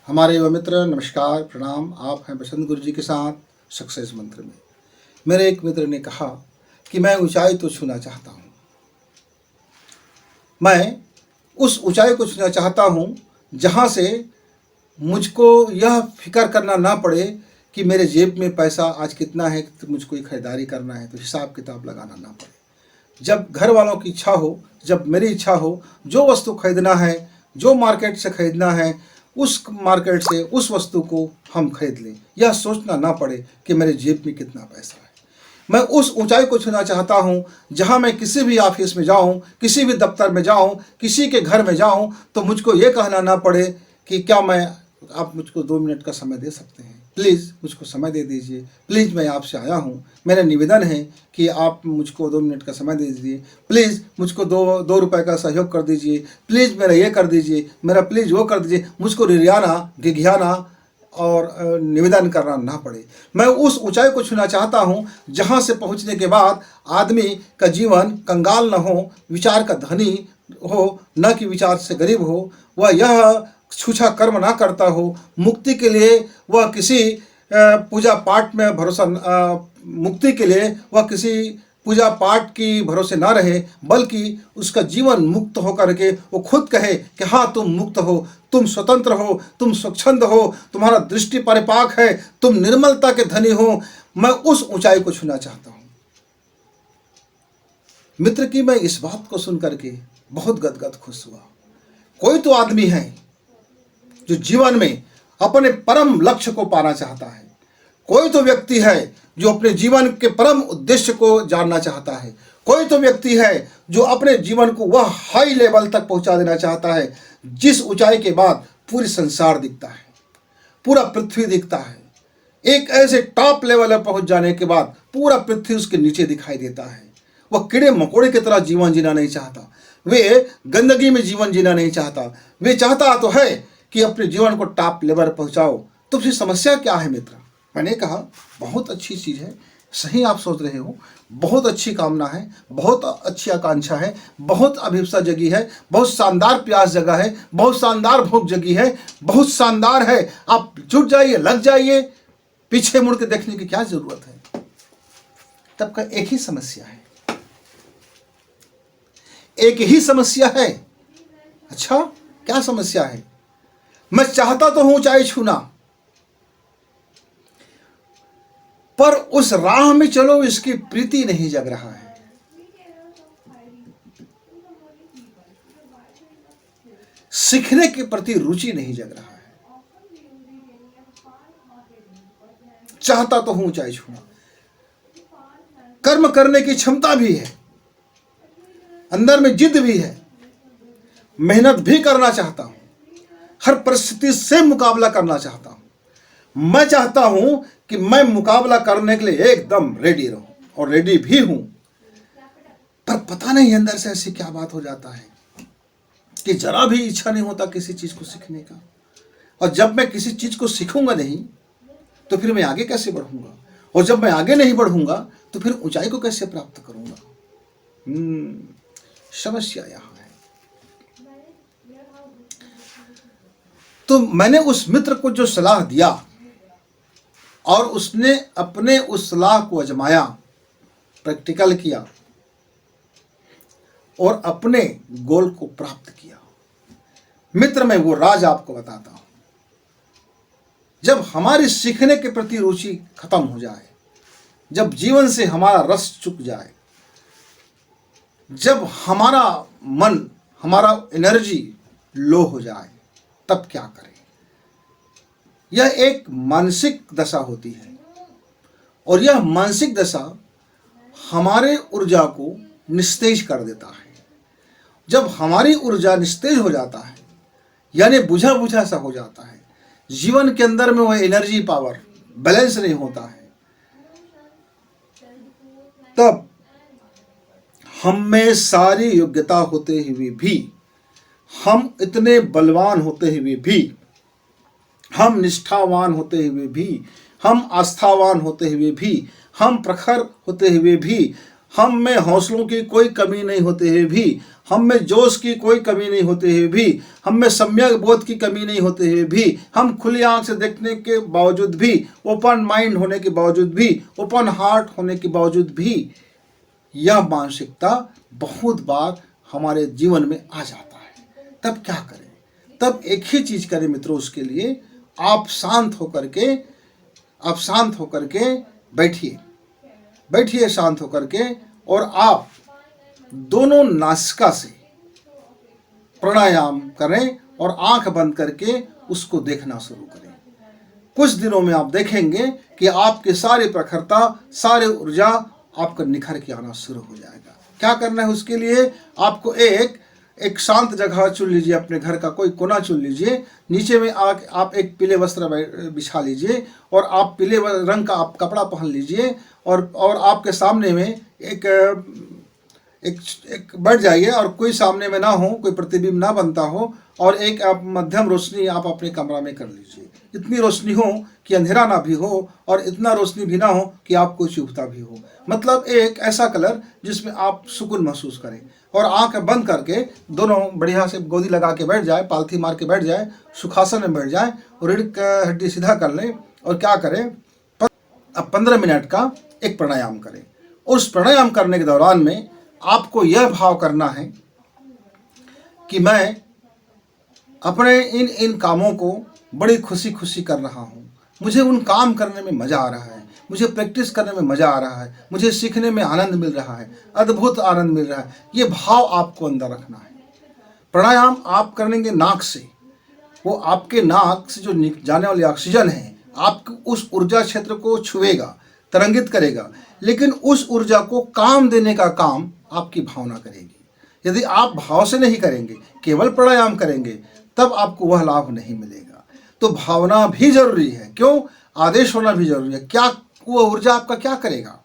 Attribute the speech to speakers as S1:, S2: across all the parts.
S1: हमारे युवा मित्र नमस्कार प्रणाम। आप हैं बसंत गुरु जी के साथ सक्सेस मंत्र में। मेरे एक मित्र ने कहा कि मैं ऊंचाई तो छूना चाहता हूँ, मैं उस ऊंचाई को छूना चाहता हूँ जहाँ से मुझको यह फिक्र करना ना पड़े कि मेरे जेब में पैसा आज कितना है, तो मुझको ये खरीदारी करना है तो हिसाब किताब लगाना ना पड़े। जब घर वालों की इच्छा हो, जब मेरी इच्छा हो, जो वस्तु खरीदना है, जो मार्केट से खरीदना है, उस मार्केट से उस वस्तु को हम खरीद लें। यह सोचना ना पड़े कि मेरे जेब में कितना पैसा है। मैं उस ऊंचाई को छूना चाहता हूं जहां मैं किसी भी ऑफिस में जाऊं, किसी भी दफ्तर में जाऊं, किसी के घर में जाऊं तो मुझको ये कहना ना पड़े कि क्या आप मुझको 2 मिनट का समय दे सकते हैं, प्लीज़ मुझको समय दे दीजिए, प्लीज़ मैं आपसे आया हूँ, मेरा निवेदन है कि आप मुझको 2 मिनट का समय दे दीजिए, प्लीज़ मुझको दो रुपए का सहयोग कर दीजिए, प्लीज़ मेरा ये कर दीजिए, मेरा प्लीज़ वो कर दीजिए। मुझको रिरियाना, घिघियाना और निवेदन करना ना पड़े। मैं उस ऊंचाई को छूना चाहता हूं जहां से पहुंचने के बाद आदमी का जीवन कंगाल न हो, विचार का धनी हो, न कि विचार से गरीब हो, वह यह छूछा कर्म ना करता हो। मुक्ति के लिए वह किसी पूजा पाठ में मुक्ति के लिए वह किसी पूजा पाठ की भरोसे ना रहे, बल्कि उसका जीवन मुक्त होकर के वो खुद कहे कि हाँ तुम मुक्त हो, तुम स्वतंत्र हो, तुम स्वच्छंद हो, तुम्हारा दृष्टि परिपाक है, तुम निर्मलता के धनी हो। मैं उस ऊंचाई को छूना चाहता हूं। मित्र की मैं इस बात को सुनकर के बहुत गदगद खुश हुआ। कोई तो आदमी है जो जीवन में अपने परम लक्ष्य को पाना चाहता है, कोई तो व्यक्ति है जो अपने जीवन के परम उद्देश्य को जानना चाहता है, कोई तो व्यक्ति है जो अपने जीवन को वह हाई लेवल तक पहुंचा देना चाहता है जिस ऊंचाई के बाद पूरी संसार दिखता है, पूरा पृथ्वी दिखता है। एक ऐसे टॉप लेवल पर पहुंच जाने के बाद पूरा पृथ्वी उसके नीचे दिखाई देता है। वह कीड़े मकोड़े की तरह जीवन जीना नहीं चाहता, वे गंदगी में जीवन जीना नहीं चाहता, वे चाहता तो है कि अपने जीवन को टॉप लेवल पर पहुंचाओ। तो फिर समस्या क्या है मित्र? मैंने कहा बहुत अच्छी चीज़ है, सही आप सोच रहे हो, बहुत अच्छी कामना है, बहुत अच्छी आकांक्षा है, बहुत अभिप्सा जगी है, बहुत शानदार प्यास जगा है, बहुत शानदार भूख जगी है, बहुत शानदार है। आप जुट जाइए, लग जाइए, पीछे मुड़ के देखने की क्या जरूरत है। तब का एक ही समस्या है, एक ही समस्या है। अच्छा क्या समस्या है? मैं चाहता तो हूं ऊंचाई छूना, पर उस राह में चलो इसकी प्रीति नहीं जग रहा है। सीखने के प्रति रुचि नहीं जग रहा है। चाहता तो हूं ऊंचाई छूना, कर्म करने की क्षमता भी है, अंदर में जिद भी है, मेहनत भी करना चाहता हूं, हर परिस्थिति से मुकाबला करना चाहता हूं। मैं चाहता हूं कि मैं मुकाबला करने के लिए एकदम रेडी रहूं, और रेडी भी हूं। पर पता नहीं अंदर से ऐसी क्या बात हो जाता है कि जरा भी इच्छा नहीं होता किसी चीज को सीखने का। और जब मैं किसी चीज को सीखूंगा नहीं तो फिर मैं आगे कैसे बढ़ूंगा, और जब मैं आगे नहीं बढ़ूंगा तो फिर ऊंचाई को कैसे प्राप्त करूंगा? समस्या यहां है। तो मैंने उस मित्र को जो सलाह दिया और उसने अपने उस सलाह को आजमाया, प्रैक्टिकल किया और अपने गोल को प्राप्त किया। मित्र मैं वो राज आपको बताता हूं। जब हमारी सीखने के प्रति रुचि खत्म हो जाए, जब जीवन से हमारा रस चुक जाए, जब हमारा मन, हमारा एनर्जी लो हो जाए, तब क्या करें? यह एक मानसिक दशा होती है, और यह मानसिक दशा हमारे ऊर्जा को निस्तेज कर देता है। जब हमारी ऊर्जा निस्तेज हो जाता है, यानी बुझा बुझा सा हो जाता है, जीवन के अंदर में वह एनर्जी पावर बैलेंस नहीं होता है, तब हम में सारी योग्यता होते हुए भी, हम इतने बलवान होते हुए भी, हम निष्ठावान होते हुए भी, हम आस्थावान होते हुए भी, हम प्रखर होते हुए भी, हम में हौसलों की कोई कमी नहीं होते हुए भी, हम में जोश की कोई कमी नहीं होते हुए भी, हम में सम्यक बोध की कमी नहीं होते हुए भी, हम खुली आंख से देखने के बावजूद भी, ओपन माइंड होने के बावजूद भी, ओपन हार्ट होने के बावजूद भी, यह मानसिकता बहुत बार हमारे जीवन में आ जाता है। तब क्या करें? तब एक ही चीज़ करें मित्रों, उसके लिए आप शांत होकर के बैठिए शांत होकर के, और आप दोनों नासिका से प्राणायाम करें और आंख बंद करके उसको देखना शुरू करें। कुछ दिनों में आप देखेंगे कि आपके सारे प्रखरता, सारे ऊर्जा आपका निखर के आना शुरू हो जाएगा। क्या करना है उसके लिए? आपको एक शांत जगह चुन लीजिए, अपने घर का कोई कोना चुन लीजिए, नीचे में आप एक पीले वस्त्र बिछा लीजिए और आप पीले रंग का आप कपड़ा पहन लीजिए, और आपके सामने में एक बैठ जाइए, और कोई सामने में ना हो, कोई प्रतिबिंब ना बनता हो, और एक आप मध्यम रोशनी आप अपने कमरा में कर लीजिए। इतनी रोशनी हो कि अंधेरा ना भी हो, और इतना रोशनी भी ना हो कि आपको चुभता भी हो। मतलब एक ऐसा कलर जिसमें आप सुकून महसूस करें, और आंख बंद करके दोनों बढ़िया से गोदी लगा के बैठ जाए, पालथी मार के बैठ जाए, सुखासन में बैठ जाए, और रीढ़ का हड्डी सीधा कर लें, और क्या करें, अब 15 मिनट का एक प्राणायाम करें। उस प्राणायाम करने के दौरान में आपको यह भाव करना है कि मैं अपने इन कामों को बड़ी खुशी खुशी कर रहा हूँ, मुझे उन काम करने में मज़ा आ रहा है, मुझे प्रैक्टिस करने में मज़ा आ रहा है, मुझे सीखने में आनंद मिल रहा है, अद्भुत आनंद मिल रहा है। ये भाव आपको अंदर रखना है। प्राणायाम आप करेंगे नाक से, वो आपके नाक से जो जाने वाली ऑक्सीजन है आपको उस ऊर्जा क्षेत्र को छुएगा, तरंगित करेगा, लेकिन उस ऊर्जा को काम देने का काम आपकी भावना करेगी। यदि आप भाव से नहीं करेंगे, केवल प्राणायाम करेंगे, तब आपको वह लाभ नहीं मिलेगा। तो भावना भी जरूरी है। क्यों? आदेश होना भी जरूरी है। क्या वो ऊर्जा आपका क्या करेगा?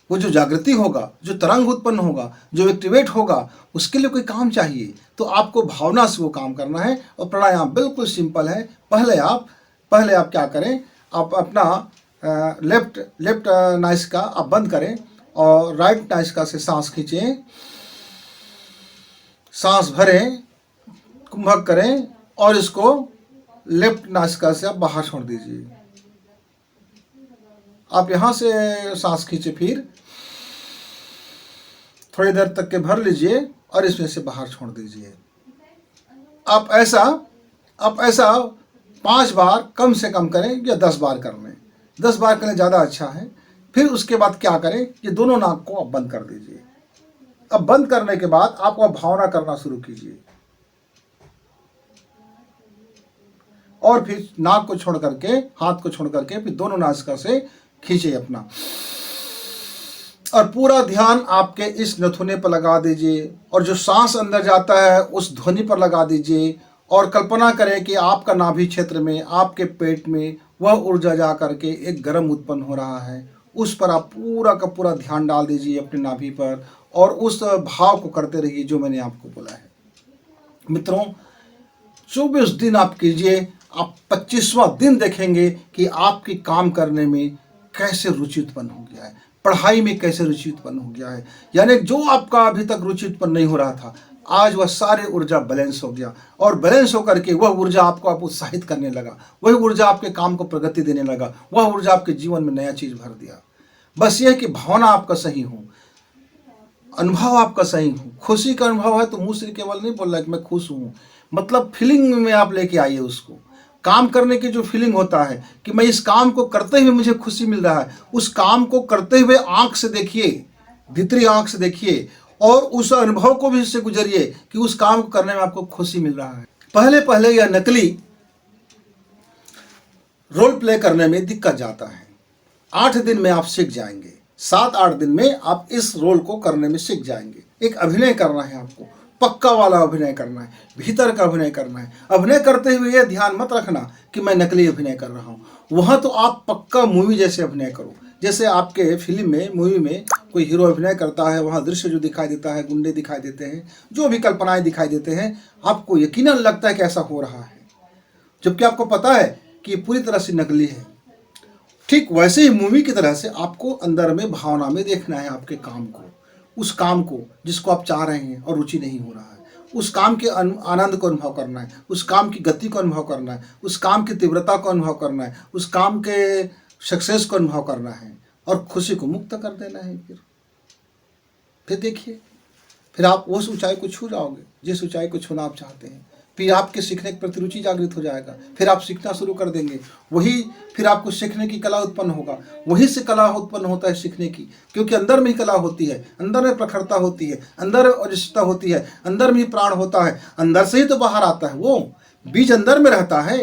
S1: वो जो जागृति होगा, जो तरंग उत्पन्न होगा, जो एक्टिवेट होगा, उसके लिए कोई काम चाहिए। तो आपको भावना से वो काम करना है। और प्राणायाम बिल्कुल सिंपल है। पहले आप क्या करें, आप अपना लेफ्ट नासिका आप बंद करें, और राइट नासिका से सांस खींचें, सांस भरें, कुंभक करें, और इसको लेफ्ट नासिका से आप बाहर छोड़ दीजिए। आप यहाँ से सांस खींचे, फिर थोड़ी देर तक के भर लीजिए और इसमें से बाहर छोड़ दीजिए। आप ऐसा 5 बार कम से कम करें, या 10 बार कर लें। 10 बार करें ज़्यादा अच्छा है। फिर उसके बाद क्या करें, ये दोनों नाक को आप बंद कर दीजिए। अब बंद करने के बाद आप वह भावना करना शुरू कीजिए, और फिर नाक को छोड़ करके, हाथ को छोड़ करके, फिर दोनों नासिका से खींचिए अपना, और पूरा ध्यान आपके इस नथुने पर लगा दीजिए, और जो सांस अंदर जाता है उस ध्वनि पर लगा दीजिए, और कल्पना करें कि आपका नाभि क्षेत्र में, आपके पेट में वह ऊर्जा जा करके एक गर्म उत्पन्न हो रहा है। उस पर आप पूरा का पूरा ध्यान डाल दीजिए अपने नाभि पर, और उस भाव को करते रहिए जो मैंने आपको बोला है। मित्रों, 24 दिन आप कीजिए। आप 25वां दिन देखेंगे कि आपकी काम करने में कैसे रुचि उत्पन्न हो गया है, पढ़ाई में कैसे रुचि उत्पन्न हो गया है। यानी जो आपका अभी तक रुचि उत्पन्न नहीं हो रहा था, आज वह सारे ऊर्जा बैलेंस हो गया, और बैलेंस होकर के वह ऊर्जा आपको उत्साहित करने लगा, वही ऊर्जा आपके काम को प्रगति देने लगा, वह ऊर्जा आपके जीवन में नया चीज़ भर दिया। बस यह कि भावना आपका सही हो, अनुभव आपका सही हो। खुशी का अनुभव है तो मुँह से केवल नहीं बोल रहा कि मैं खुश हूँ, मतलब फीलिंग में आप लेके आइए उसको। काम करने की जो फीलिंग होता है कि मैं इस काम को करते हुए मुझे खुशी मिल रहा है, उस काम को करते हुए आंख से देखिए, भीतरी आंख से देखिए, और उस अनुभव को भी इससे गुजरिए कि उस काम को करने में आपको खुशी मिल रहा है। पहले यह नकली रोल प्ले करने में दिक्कत जाता है। 8 दिन में आप सीख जाएंगे, 7-8 दिन में आप इस रोल को करने में सीख जाएंगे। एक अभिनय करना है आपको, पक्का वाला अभिनय करना है, भीतर का अभिनय करना है। अभिनय करते हुए यह ध्यान मत रखना कि मैं नकली अभिनय कर रहा हूँ। वहाँ तो आप पक्का मूवी जैसे अभिनय करो, जैसे आपके फिल्म में, मूवी में कोई हीरो अभिनय करता है, वहाँ दृश्य जो दिखाई देता है, गुंडे दिखाई देते हैं, जो भी कल्पनाएं दिखाई देते हैं, आपको यकीनन लगता है कि ऐसा हो रहा है, जबकि आपको पता है कि ये पूरी तरह से नकली है। ठीक वैसे ही मूवी की तरह से आपको अंदर में, भावना में देखना है आपके काम को। उस काम को जिसको आप चाह रहे हैं और रुचि नहीं हो रहा है, उस काम के आनंद को अनुभव करना है, उस काम की गति को अनुभव करना है, उस काम की तीव्रता को अनुभव करना है, उस काम के सक्सेस को अनुभव करना है और खुशी को मुक्त कर देना है। फिर देखिए, फिर आप उस ऊंचाई को छू जाओगे जिस ऊंचाई को छूना आप चाहते हैं। फिर आपके सीखने के प्रति रुचि जागृत हो जाएगा, फिर आप सीखना शुरू कर देंगे। वही फिर आपको सीखने की कला उत्पन्न होगा। वही से कला उत्पन्न होता है सीखने की, क्योंकि अंदर में ही कला होती है, अंदर में प्रखरता होती है, अंदर ओजस्विता होती है, अंदर में ही प्राण होता है। अंदर से ही तो बाहर आता है। वो बीज अंदर में रहता है,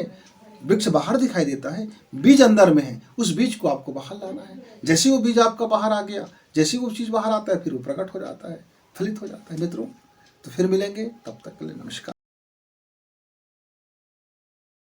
S1: वृक्ष बाहर दिखाई देता है, बीज अंदर में है। उस बीज को आपको बाहर लाना है। जैसे वो बीज आपका बाहर आ गया, जैसे वो चीज़ बाहर आता है, फिर वो प्रकट हो जाता है, फलित हो जाता है। मित्रों, तो फिर मिलेंगे, तब तक के लिए नमस्कार।